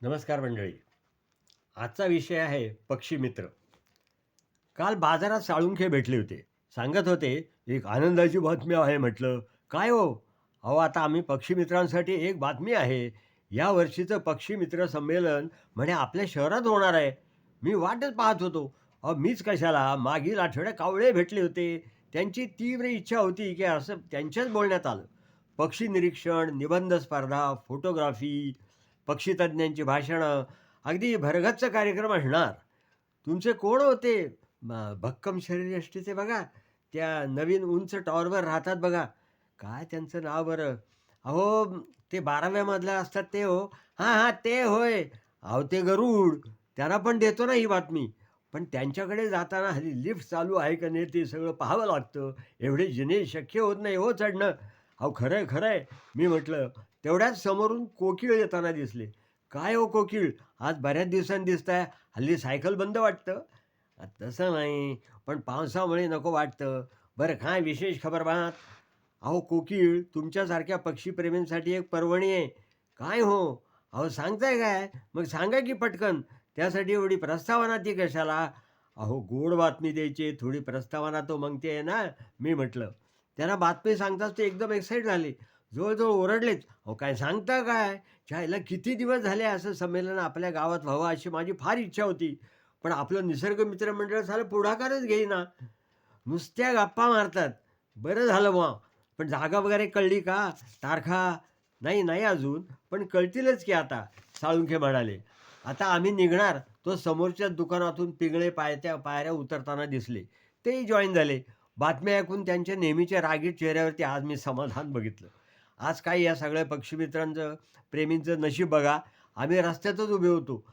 नमस्कार मंडळी. आजचा विषय आहे पक्षी मित्र. काल बाजारात साळुंखे भेटले होते. सांगत होते, "एक आनंदाची बातमी आहे." म्हटलं, "काय हो?" "अहो, आता आम्ही पक्षी मित्रांसाठी एक बातमी आहे. या वर्षीचं पक्षी मित्र संमेलन म्हणे आपल्या शहरात होणार आहे." मी वाटच पाहत होतो. अहो, मीच कशाला, मागील आठवड्यात कावळे भेटले होते. त्यांची तीव्र इच्छा होती, की असं त्यांच्याच बोलण्यात आलं. पक्षी निरीक्षण, निबंध स्पर्धा, फोटोग्राफी, पक्षीतज्ञांची भाषणं, अगदी भरगच्च कार्यक्रम असणार. तुमचे कोण होते? भक्कम शरीरयष्टीचे बघा, त्या नवीन उंच टॉवरवर राहतात बघा. काय त्यांचं नाव बरं? अहो, ते 12व्या मजल्यावर असतात ते हो. हां, हां, ते होय. अहो, ते गरुड. त्यांना पण देतो ना ही बातमी. पण त्यांच्याकडे जाताना हल्ली लिफ्ट चालू आहे का नाही ते सगळं पाहावं लागतं. एवढे जिने शक्य होत नाही हो चढणं. अहो, खरं आहे, खरं आहे. मी म्हटलं, तेवढ्याच समोरून कोकीळ येताना दिसले. "काय हो कोकीळ, आज बऱ्याच दिवसांनी दिसताय. हल्ली सायकल बंद वाटतं?" तसं नाही, पण पावसामुळे नको वाटतं. बरं काय विशेष खबर बात? अहो कोकीळ तुमच्यासारख्या पक्षीप्रेमींसाठी एक पर्वणी आहे. काय हो? अहो सांगताय काय? मग सांगा की पटकन. त्यासाठी एवढी प्रस्तावना ती कशाला? अहो गोड बातमी द्यायची, थोडी प्रस्तावना तो मागते आहे ना. मी म्हटलं. त्यांना बातमी सांगताच ते एकदम एक्साईट झाले. जवळ ओरडलेच. "अहो काय सांगता काय? छायला किती दिवस झाले असं संमेलन आपल्या गावात व्हावं अशी माझी फार इच्छा होती. पण आपलं निसर्ग मित्र मंडळ सारं पुढाकारच घेईना. नुसत्या गप्पा मारतात. बरं झालं बुवा. पण जागा वगैरे कळली का? तारखा? नाही, नाही अजून, पण कळतीलच की आता, साळुंखे म्हणाले. आता आम्ही निघणार. तो समोरच्याच दुकानातून पिंगळे पायऱ्या उतरताना दिसले. तेही जॉइन झाले. बातम्या ऐकून त्यांच्या नेहमीच्या रागीट चेहऱ्यावरती आज मी समाधान बघितलं. आज काय या सगळ्या पक्षीमित्रांचं, प्रेमींचं नशीब बघा. आम्ही रस्त्यातच उभे होतो.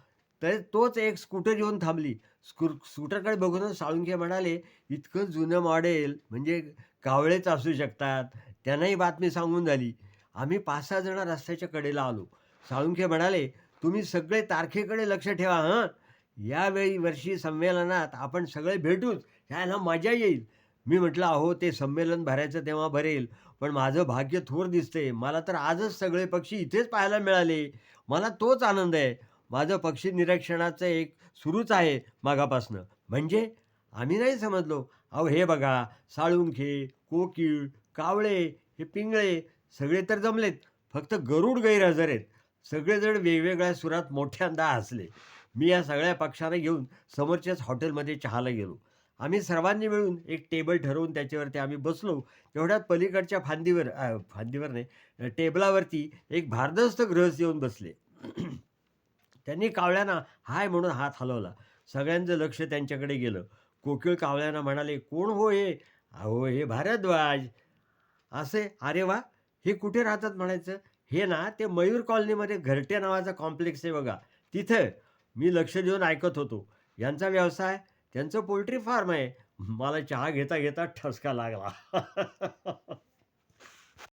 तर तोच एक स्कूटर येऊन थांबली. स्कूटरकडे बघूनच साळुंखे म्हणाले, "इतकं जुनं मॉडेल म्हणजे कावळेच असू शकतात." त्यांनाही बातमी सांगून झाली. आम्ही 5-6 जण रस्त्याच्या कडेला आलो. साळुंखे म्हणाले, "तुम्ही सगळे तारखेकडे लक्ष ठेवा हं. यावेळी वर्षी संमेलनात आपण सगळे भेटूच. ह्याला मजा येईल." मी म्हटलं, "अहो, ते संमेलन भरायचं तेव्हा भरेल, पण माझं भाग्य थोर दिसतंय. मला तर आजच सगळे पक्षी इथेच पाहायला मिळाले. मला तोच आनंद आहे. माझं पक्षी निरीक्षणाचं एक सुरूच आहे मागापासनं." "म्हणजे?" "आम्ही नाही समजलो." "अहो, हे बघा, साळुंखे, कोकीळ, कावळे, हे पिंगळे सगळे तर जमलेत. फक्त गरुड गैरहजर आहेत." सगळेजण वेगवेगळ्या सुरात मोठ्यांदा हसले. मी या सगळ्या पक्ष्यांना घेऊन समोरच्याच हॉटेलमध्ये चहाला गेलो. आम्ही सर्वांनी मिळून एक टेबल ठरवून त्याच्यावरती आम्ही बसलो. तेवढ्यात पलीकडच्या फांदीवर नाही, टेबलावरती एक भारदस्त गृहस्थ येऊन बसले. त्यांनी कावळ्यांना हाय म्हणून हात हलवला. सगळ्यांचं लक्ष त्यांच्याकडे गेलं. कोकीळ कावळ्यांना म्हणाले, "कोण हो हे?" "अहो, हे भारद्वाज." "असे? अरे वाह! हे कुठे राहतात म्हणायचं?" "हे ना, ते मयूर कॉलनीमध्ये घरटे नावाचा कॉम्प्लेक्स आहे बघा, तिथं." मी लक्ष देऊन ऐकत होतो. "यांचा व्यवसाय?" "त्यांचं पोल्ट्री फार्म आहे." मला चहा घेता-घेता ठसका लागला.